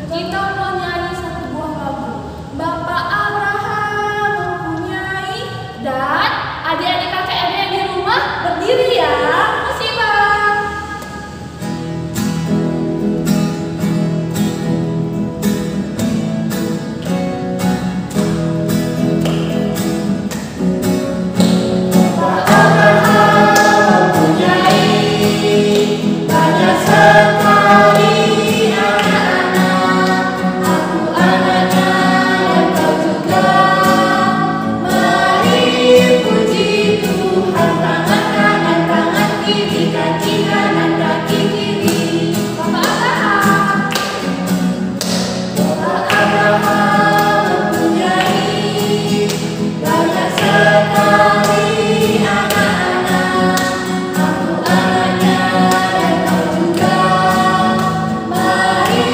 Kita mau nyanyi satu buah lagu. Bapak Abraham mempunyai, dan adik-adik kakek yang di rumah berdiri ya. Musibah. Bapak Abraham mempunyai banyak sekali anak-anak. Aku anaknya dan kau juga. Mari puji Tuhan, tangan kanan, tangan kiri, kaki kanan, kaki kiri. Bapak Abraham mempunyai banyak sekali anak-anak. Aku anaknya dan kau juga. Mari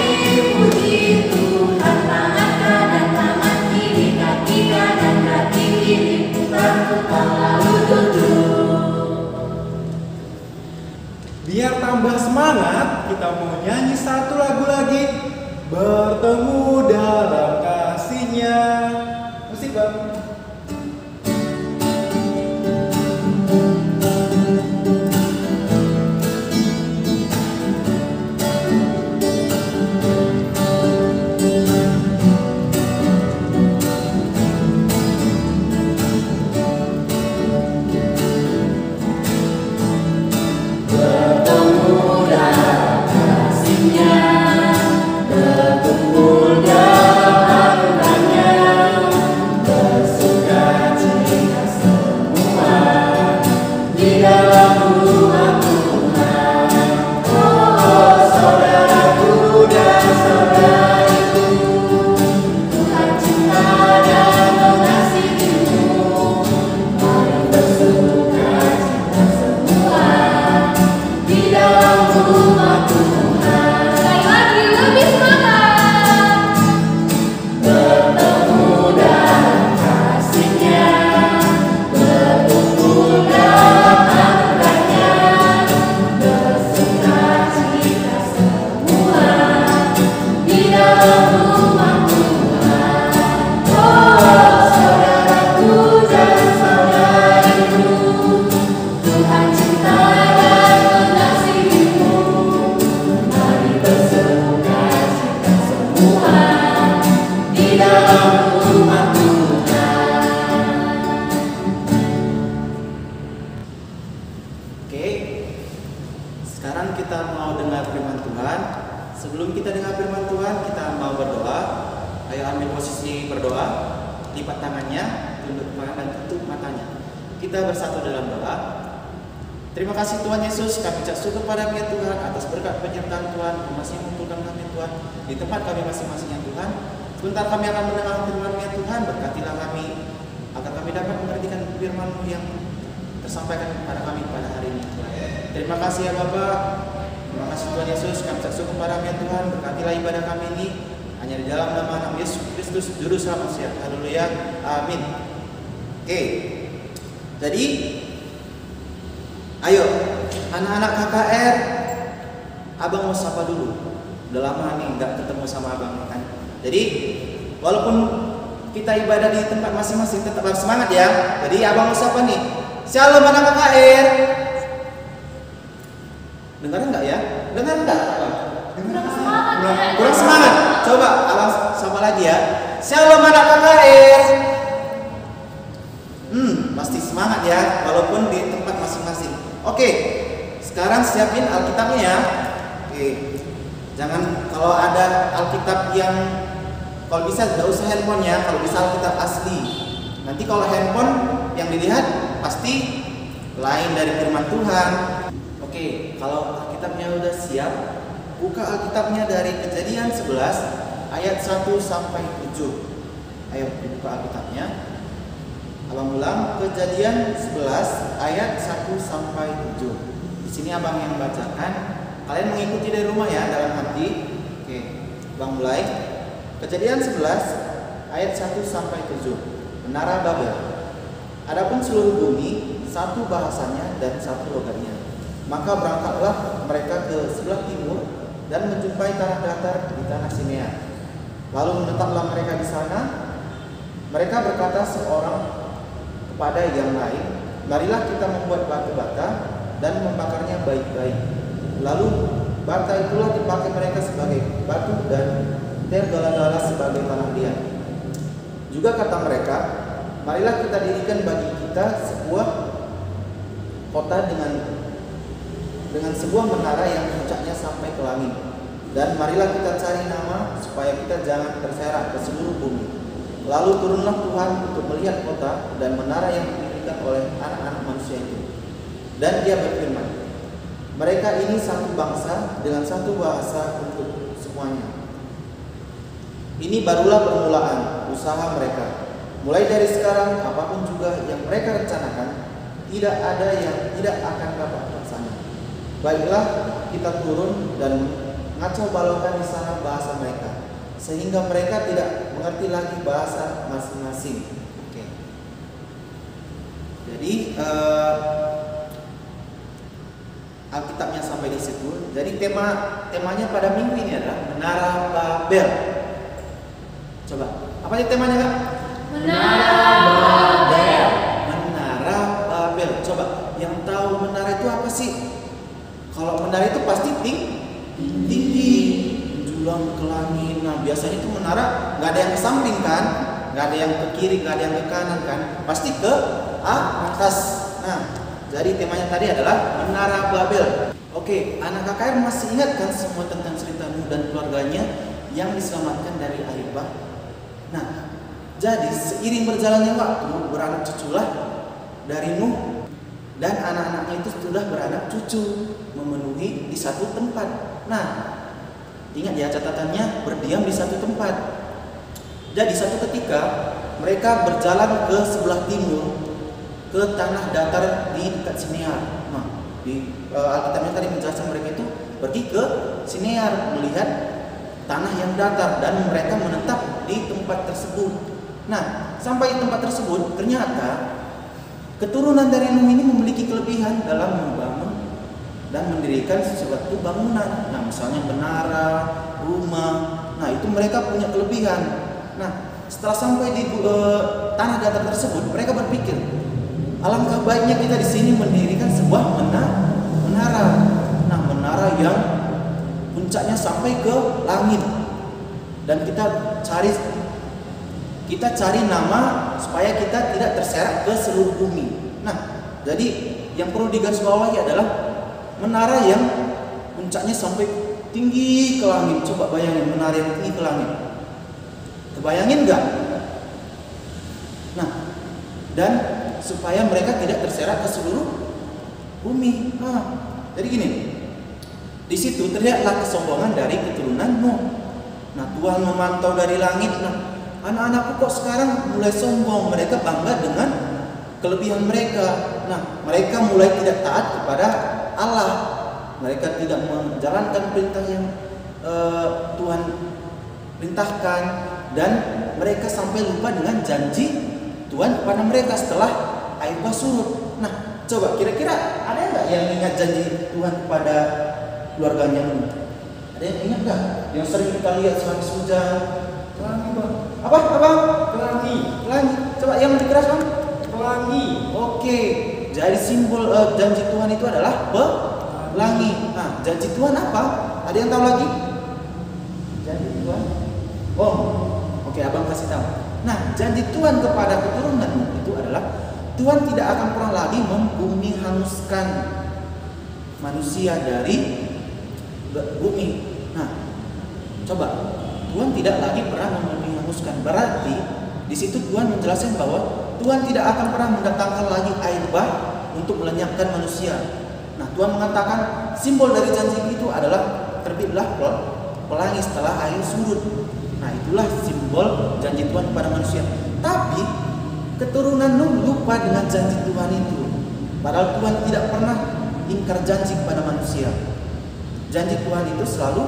puji Tuhan, tangan kanan, tangan kiri, kaki kanan, kaki kiri. Putar-putar lalu duduk. Biar tambah semangat, kita mau nyanyi satu lagu lagi. Bertemu dalam kasihnya. Musik bang. Bertemu dalam kasihnya, berkumpul dalam anugerahnya, bersukacita semua di dalam rumah Tuhan. Oh saudaraku dan saudariku, Tuhan cinta dan mengasihimu. Mari bersukacita semua di dalam rumah Tuhan. Sekali lagi, lebih semangat. Bertemu dalam kasihnya, berkumpul dalam anugerahnya, bersukacita semua di dalam rumah Tuhan. Oh saudaraku dan saudariku, Tuhan cinta dan mengasihimu. Mari bersukacita semua di dalam rumah Tuhan. Oke, sekarang kita mau dengar firman Tuhan. Sebelum kita dengar firman Tuhan, kita mau berdoa. Ayo ambil posisi berdoa, lipat tangannya, tunduk kepala dan tutup matanya. Kita bersatu dalam doa. Terima kasih Tuhan Yesus, kami ucap syukur padamu ya Tuhan atas berkat penyertaan Tuhan yang masih mengumpulkan kami Tuhan di tempat kami masing-masing ya Tuhan. Sebentar kami akan mendengar firman-Mu ya Tuhan, berkatilah kami agar kami dapat mengertikan firman-Mu yang tersampaikan kepada kami pada hari ini Tuhan. Terima kasih ya Bapak. Terima kasih Tuhan Yesus, kami ucap syukur padamu ya Tuhan, berkatilah ibadah kami ini hanya di dalam nama Yesus Kristus Juru Selamat Manusia. Haleluya. Amin. Oke. Jadi ayo anak-anak KKR, abang mau sapa dulu. Udah lama nih nggak ketemu sama abang kan. Jadi walaupun kita ibadah di tempat masing-masing tetap harus semangat ya. Jadi abang mau sapa nih. Shalom anak KKR. Dengar nggak ya? Dengar nggak? Kurang semangat. Coba abang sapa lagi ya. Shalom anak KKR. Pasti semangat ya, walaupun di tempat masing-masing. Oke, sekarang siapin Alkitabnya ya. Oke, jangan kalau ada Alkitab yang kalau bisa tidak usah handphonenya, kalau bisa Alkitab asli. Nanti kalau handphone yang dilihat pasti lain dari firman Tuhan. Oke, kalau Alkitabnya udah siap, buka Alkitabnya dari Kejadian 11 ayat 1 sampai 7. Ayo dibuka Alkitabnya. Abang ulang, Kejadian 11 ayat 1 sampai 7. Di sini abang yang bacakan. Kalian mengikuti dari rumah ya dalam hati. Oke, abang mulai. Kejadian 11 ayat 1 sampai 7. Menara Babel. Adapun seluruh bumi satu bahasanya dan satu logatnya. Maka berangkatlah mereka ke sebelah timur dan menjumpai tanah datar di tanah Sinear. Lalu menetaplah mereka di sana. Mereka berkata seorang kepada yang lain, marilah kita membuat batu bata dan membakarnya baik-baik. Lalu bata itulah dipakai mereka sebagai batu dan tergala-gala sebagai tanah liat. Juga kata mereka, marilah kita dirikan bagi kita sebuah kota dengan sebuah menara yang puncaknya sampai ke langit. Dan marilah kita cari nama supaya kita jangan terserak ke seluruh bumi. Lalu turunlah Tuhan untuk melihat kota dan menara yang didirikan oleh anak-anak manusia itu. Dan dia berfirman, mereka ini satu bangsa dengan satu bahasa untuk semuanya. Ini barulah permulaan usaha mereka. Mulai dari sekarang, apapun juga yang mereka rencanakan, tidak ada yang tidak akan dapat terlaksana. Baiklah, kita turun dan ngacau balaukan di sana bahasa mereka, sehingga mereka tidak mengerti lagi bahasa masing-masing. Oke. Jadi Alkitabnya sampai di situ. Jadi temanya pada minggu ini adalah Menara Babel. Coba, apa sih temanya, Kak? Menara Babel. Menara Babel. Coba, yang tahu menara itu apa sih? Kalau menara itu pasti tinggi, menjulang ke langit. Nah, biasanya itu menara nggak ada yang ke samping kan, nggak ada yang ke kiri, nggak ada yang ke kanan kan, pasti ke atas. Nah, jadi temanya tadi adalah Menara Babel. Oke, anak KKR masih ingat kan semua tentang cerita Nuh dan keluarganya yang diselamatkan dari air bah? Nah, jadi seiring berjalannya waktu, beranak cuculah dari Nuh dan anak-anaknya itu sudah beranak cucu, memenuhi di satu tempat. Nah, ingat ya catatannya, berdiam di satu tempat. Jadi satu ketika mereka berjalan ke sebelah timur, ke tanah datar di dekat Sinear. Nah, di Alkitabnya tadi menjelaskan mereka itu pergi ke Sinear melihat tanah yang datar dan mereka menetap di tempat tersebut. Nah, sampai di tempat tersebut ternyata keturunan dari Nuh ini memiliki kelebihan dalam membangun dan mendirikan sesuatu bangunan. Nah, misalnya menara, rumah. Nah, itu mereka punya kelebihan. Nah, setelah sampai di tanah datar tersebut, mereka berpikir, alangkah baiknya kita di sini mendirikan sebuah menara. Nah, menara yang puncaknya sampai ke langit. Dan kita cari nama supaya kita tidak terserak ke seluruh bumi. Nah, jadi yang perlu digarisbawahi adalah menara yang puncaknya sampai tinggi ke langit. Coba bayangin menara yang tinggi ke langit. Kebayangin nggak? Nah, dan supaya mereka tidak terserak ke seluruh bumi. Nah, jadi gini, di situ terlihatlah kesombongan dari keturunan Nuh. Nah, Tuhan memantau dari langit. Nah, anak-anakku kok sekarang mulai sombong. Mereka bangga dengan kelebihan mereka. Nah, mereka mulai tidak taat kepada Allah. Mereka tidak menjalankan perintah yang Tuhan perintahkan, dan mereka sampai lupa dengan janji Tuhan kepada mereka setelah air bah surut. Nah, coba kira-kira ada nggak yang ingat janji Tuhan kepada keluarganya Nuh? Ada yang ingat nggak? Yang sering kita lihat sehabis hujan. Pelangi, Bang. Apa? Pelangi. Coba yang lebih keras, Bang. Pelangi. Oke. Jadi simbol janji Tuhan itu adalah pelangi. Nah, janji Tuhan apa? Ada yang tahu lagi? Janji Tuhan? Oh, oke, Abang kasih tahu. Nah, janji Tuhan kepada keturunan itu adalah Tuhan tidak akan pernah lagi membumi hanguskan manusia dari bumi. Nah, coba Tuhan tidak lagi pernah membumi hanguskan. Berarti di situ Tuhan menjelaskan bahwa Tuhan tidak akan pernah mendatangkan lagi air bah untuk melenyapkan manusia. Nah, Tuhan mengatakan simbol dari janji itu adalah terbitlah pelangi setelah air surut. Nah, itulah simbol janji Tuhan kepada manusia. Tapi keturunan Nuh lupa dengan janji Tuhan itu. Padahal Tuhan tidak pernah ingkar janji kepada manusia. Janji Tuhan itu selalu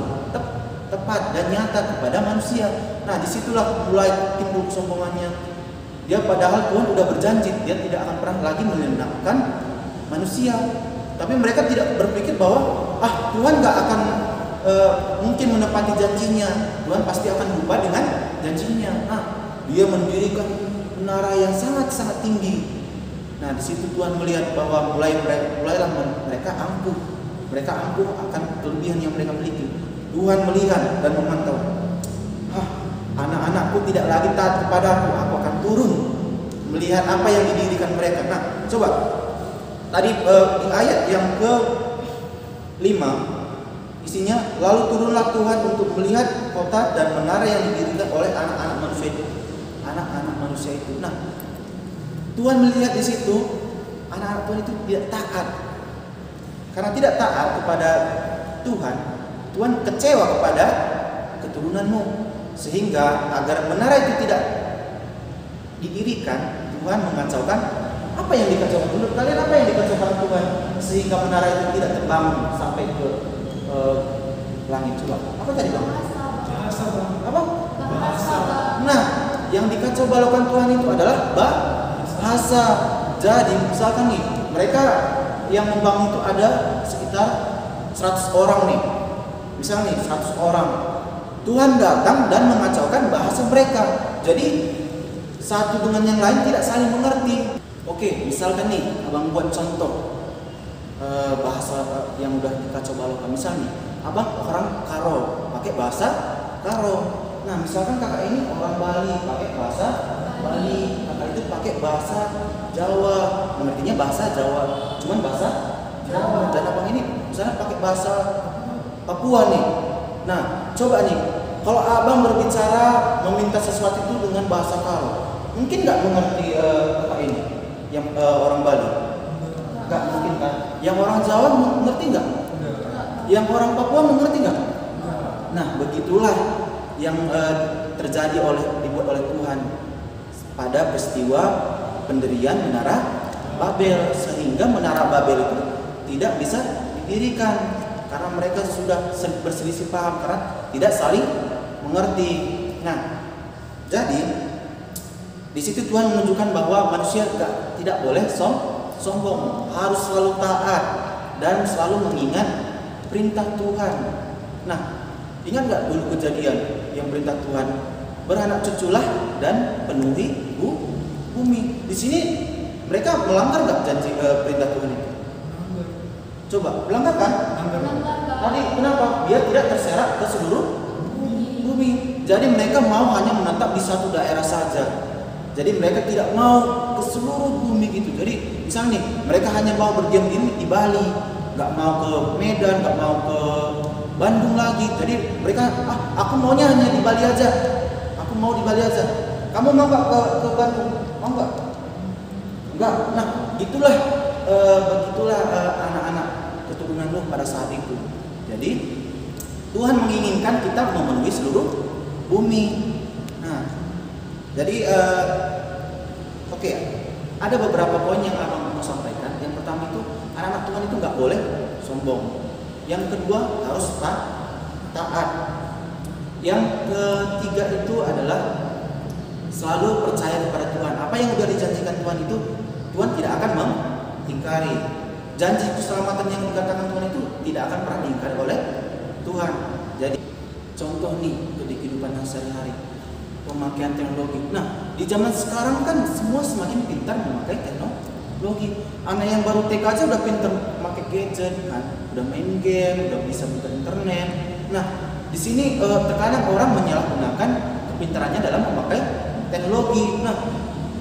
tepat dan nyata kepada manusia. Nah, disitulah mulai timbul kesombongannya. Dia padahal Tuhan sudah berjanji, dia tidak akan pernah lagi menyelamatkan manusia. Tapi mereka tidak berpikir bahwa Tuhan gak akan mungkin menepati janjinya, Tuhan pasti akan lupa dengan janjinya. Nah, dia mendirikan menara yang sangat-sangat tinggi. Nah, di situ Tuhan melihat bahwa mulailah mereka angkuh akan kelebihan yang mereka miliki. Tuhan melihat dan memantau. Anak-anakku tidak lagi taat kepadaku, aku akan turun melihat apa yang didirikan mereka. Nah, coba tadi di ayat yang ke-5 isinya, lalu turunlah Tuhan untuk melihat kota dan menara yang didirikan oleh anak-anak manusia itu. Nah, Tuhan melihat di situ anak-anak Tuhan itu tidak taat. Karena tidak taat kepada Tuhan, Tuhan kecewa kepada keturunanmu, sehingga agar menara itu tidak didirikan, Tuhan mengacaukan. Apa yang dikacaukan? Menurut kalian apa yang dikacaukan Tuhan sehingga menara itu tidak terbangun sampai ke langit? Coba. Apa tadi bang? Bahasa bang. Apa? Bahasa. Nah, yang dikacau balaukan Tuhan itu adalah bahasa. Jadi misalkan nih, mereka yang membangun itu ada sekitar 100 orang nih. Misalnya nih 100 orang. Tuhan datang dan mengacaukan bahasa mereka. Jadi satu dengan yang lain tidak saling mengerti. Oke, misalkan nih abang buat contoh bahasa yang udah dikacau balaukan. Misalnya abang orang Karo pakai bahasa Karo. Nah, misalkan kakak ini orang Bali pakai bahasa Bali, kakak itu pakai bahasa Jawa, mengertinya bahasa Jawa, cuman bahasa Jawa. Dan abang ini misalnya pakai bahasa Papua nih. Nah, coba nih, kalau abang berbicara meminta sesuatu itu dengan bahasa Karo, mungkin nggak mengerti kakak ini yang orang Bali? Nggak mungkin kan? Yang orang Jawa mengerti nggak? Yang orang Papua mengerti nggak? Nah, begitulah yang dibuat oleh Tuhan pada peristiwa pendirian menara Babel, sehingga menara Babel itu tidak bisa didirikan karena mereka sudah berselisih paham karena tidak saling mengerti. Nah, jadi di situ Tuhan menunjukkan bahwa manusia tidak boleh sombong, harus selalu taat dan selalu mengingat perintah Tuhan. Nah, ingat nggak dulu kejadian yang perintah Tuhan, beranak cuculah dan penuhi bumi. Di sini mereka melanggar nggak janji perintah Tuhan itu? Coba, melanggar kan? Tadi kenapa? Biar tidak terserak ke seluruh bumi. Jadi mereka mau hanya menetap di satu daerah saja. Jadi mereka tidak mau ke seluruh bumi gitu. Jadi misalnya nih, mereka hanya mau berdiam diri di Bali, nggak mau ke Medan, nggak mau ke Bandung lagi. Jadi mereka, aku maunya hanya di Bali aja. Aku mau di Bali aja. Kamu mau nggak ke Bandung? Mau nggak? Enggak. Nah, begitulah anak-anak keturunan Nuh pada saat itu. Jadi Tuhan menginginkan kita memenuhi seluruh bumi. Nah, jadi oke, ada beberapa poin yang abang mau sampaikan. Yang pertama itu anak-anak Tuhan itu nggak boleh sombong. Yang kedua harus taat. Yang ketiga itu adalah selalu percaya kepada Tuhan. Apa yang sudah dijanjikan Tuhan itu Tuhan tidak akan mengingkari. Janji keselamatan yang dikatakan Tuhan itu tidak akan pernah diingkari oleh Tuhan. Jadi contoh nih di kehidupan sehari-hari, pemakaian teknologi. Nah, di zaman sekarang kan semua semakin pintar memakai teknologi. Anak yang baru TK aja udah pintar memakai gadget kan, udah main game, udah bisa buka internet. Nah, di sini terkadang orang menyalahgunakan kepintarannya dalam memakai teknologi. Nah,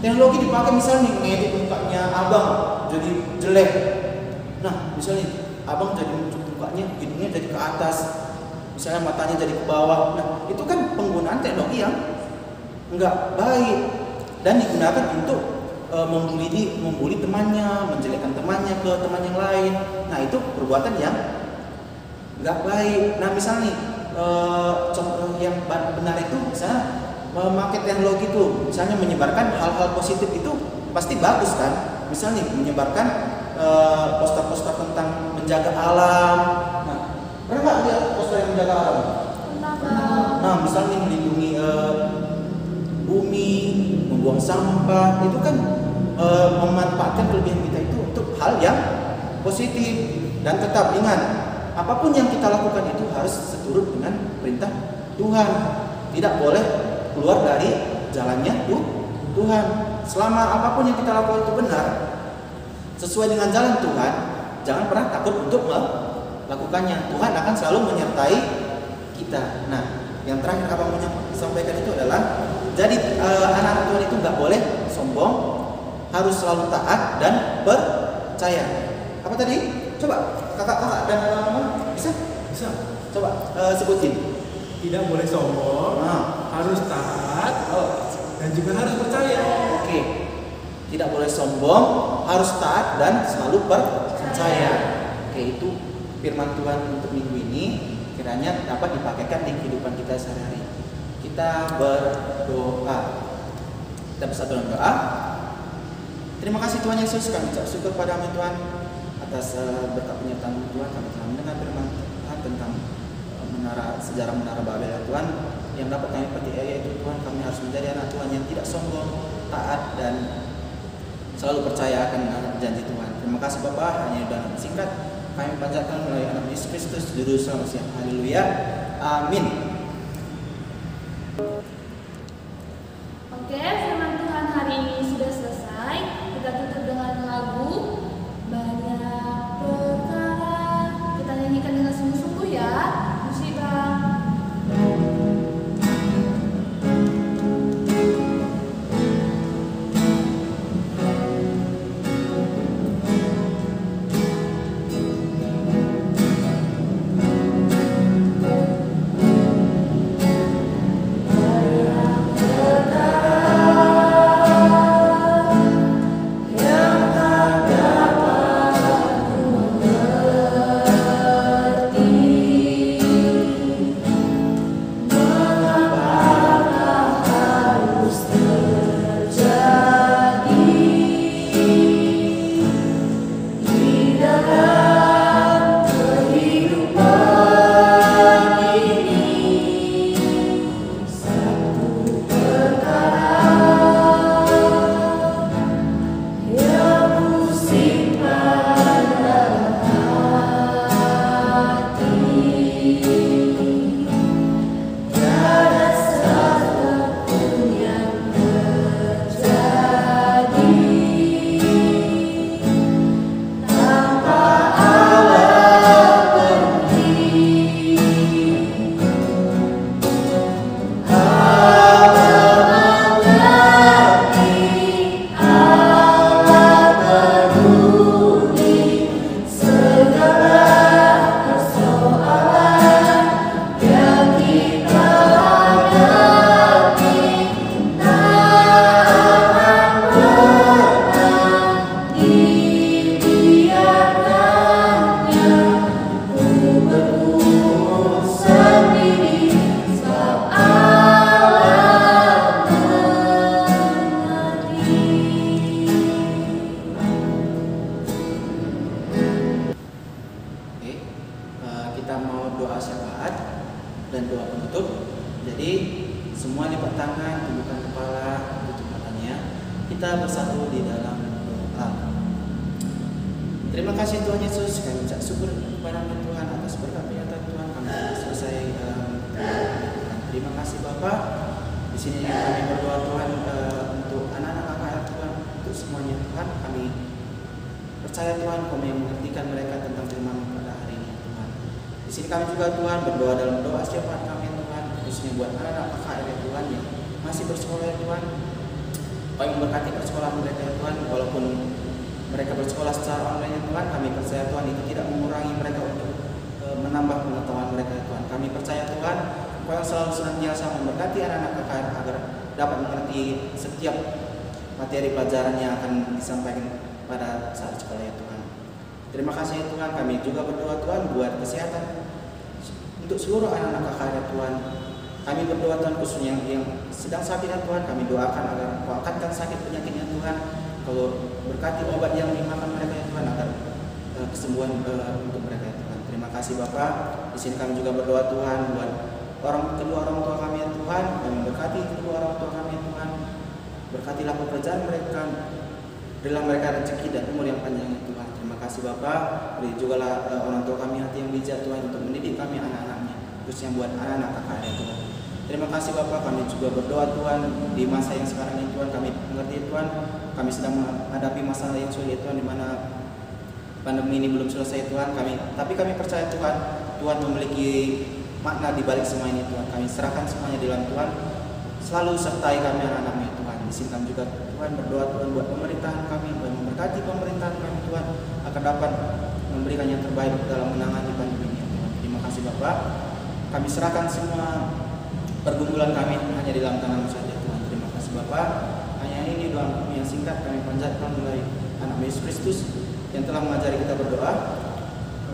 teknologi dipakai misalnya ngedit mukanya abang jadi jelek. Nah, misalnya abang jadi mukanya hidungnya jadi ke atas, misalnya matanya jadi ke bawah. Nah, itu kan penggunaan teknologi yang enggak baik dan digunakan untuk membuli temannya, menjelekkan temannya ke teman yang lain. Nah, itu perbuatan yang enggak baik. Nah, misalnya contoh yang benar itu misalnya memakai teknologi itu, misalnya menyebarkan hal-hal positif itu pasti bagus kan? Misalnya menyebarkan poster-poster tentang menjaga alam. Nah, pernah nggak lihat poster yang menjaga alam? Nah, misalnya melindungi bumi, membuang sampah, itu kan memanfaatkan kelebihan kita itu untuk hal yang positif. Dan tetap ingat, apapun yang kita lakukan itu harus seturut dengan perintah Tuhan. Tidak boleh keluar dari jalannya Tuhan. Selama apapun yang kita lakukan itu benar, sesuai dengan jalan Tuhan, jangan pernah takut untuk melakukannya. Tuhan akan selalu menyertai kita. Nah, yang terakhir abang mau sampaikan itu adalah, jadi anak-anak Tuhan itu nggak boleh sombong, harus selalu taat dan percaya. Apa tadi? Coba kakak-kakak dan abang bisa? Bisa. Coba sebutin. Tidak boleh sombong, harus taat, dan juga harus percaya. Oke. Tidak boleh sombong, harus taat dan selalu percaya. Oke, itu firman Tuhan untuk minggu ini, kiranya dapat dipakaikan di kehidupan kita sehari-hari. Kita berdoa. Kita bersatu dalam doa. Terima kasih Tuhan Yesus, kami ucap syukur padamu Tuhan atas berkat penyertaan Tuhan. Kami telah mendengar firman Tuhan tentang sejarah menara Babel ya Tuhan, yang dapat kami petik yaitu Tuhan, kami harus menjadi anak Tuhan yang tidak sombong, taat dan selalu percaya akan janji Tuhan. Terima kasih Bapa, hanya dalam singkat kami panjatkan melalui anak Yesus Kristus juru selamat siang. Haleluya. Amin. Oke, firman Tuhan hari ini sudah selesai. Kita tutup dengan lagu Banyak Perkara. Kita nyanyikan dengan sungguh-sungguh ya. Musik Bang. dan doa penutup. Jadi semua lipat tangan, tundukkan kepala, tutup matanya. Kita bersatu di dalam doa. Terima kasih Tuhan Yesus, kami ucap syukur kepada Tuhan atas berkat penyertaan Tuhan. Kami selesai terima kasih Bapa. Di sini kami berdoa Tuhan untuk anak-anak kakak Tuhan, untuk semuanya Tuhan. Kami percaya Tuhan, kami yang mengertikan mereka tentang firman pada hari ini Tuhan. Di sini kami juga Tuhan berdoa dalam doa syafaat kami Tuhan, khususnya buat anak-anak kakak Tuhan yang masih bersekolah Tuhan. Kami memberkati persekolahan mereka Tuhan, walaupun mereka bersekolah secara online Tuhan, kami percaya Tuhan itu tidak mengurangi mereka untuk menambah pengetahuan mereka Tuhan. Kami percaya Tuhan, Kau yang selalu senantiasa memberkati anak-anak KKR agar dapat mengerti setiap materi pelajaran yang akan disampaikan pada saat sekolah ya Tuhan. Terima kasih Tuhan, kami juga berdoa Tuhan buat kesehatan untuk seluruh anak-anak KKR Tuhan. Kami berdoa Tuhan khususnya yang sedang sakit ya Tuhan, kami doakan agar Kau angkatkan sakit penyakitnya Tuhan. Kalau berkati obat yang dimakan mereka ya Tuhan agar kesembuhan untuk mereka ya Tuhan. Terima kasih Bapak. Di sini kami juga berdoa Tuhan buat kedua orang tua kami ya Tuhan. Kami berkati kedua orang tua kami ya Tuhan. Berkatilah pekerjaan mereka, berilah mereka rezeki dan umur yang panjang ya Tuhan. Terima kasih Bapak, beri juga orang tua kami hati yang bijak Tuhan untuk mendidik kami anak-anaknya, khususnya buat anak-anak KKR Tuhan. Terima kasih Bapak, kami juga berdoa Tuhan di masa yang sekarang ini Tuhan, kami mengerti Tuhan, kami sedang menghadapi masalah yang sulit Tuhan, di mana pandemi ini belum selesai Tuhan, tapi kami percaya Tuhan, Tuhan memiliki makna di balik semua ini Tuhan. Kami serahkan semuanya di dalam Tuhan, selalu sertai kami anak-anaknya Tuhan. Izinkan juga Tuhan berdoa Tuhan buat pemerintahan kami, buat memberkati pemerintahan kami Tuhan, agar dapat memberikan yang terbaik dalam menangani pandemi ini Tuhan. Terima kasih Bapak, kami serahkan semua pergumulan kami hanya di dalam tangan-Mu saja Tuhan. Terima kasih Bapak, hanya ini doa kami yang singkat kami panjatkan melalui anak Yesus Kristus yang telah mengajari kita berdoa.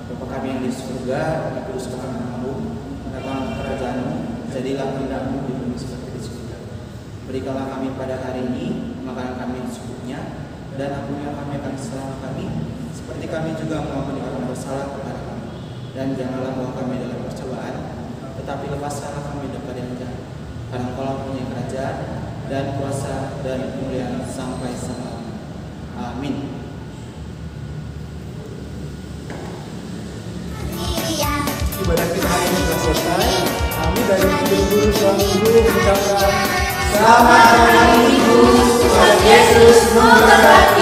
Bapa kami yang di surga, dikuduskanlah nama-Mu, datanglah kerajaan-Mu, jadilah kehendak-Mu di bumi seperti di surga. Berikanlah kami pada hari ini makanan kami yang secukupnya, dan ampunilah kami akan kesalahan kami, seperti kami juga mengampuni orang bersalah kepada kami. Dan janganlah bawa kami dalam percobaan, tetapi lepaskanlah kami daripada yang jahat. Karena Engkau punya kerajaan dan kuasa dan kemuliaan sampai selama-lamanya. Amin. Ibadah kita hari ini telah selesai. Kami dari guru suami guru mengucapkan Selamat hari Minggu, Tuhan Yesus memberkati.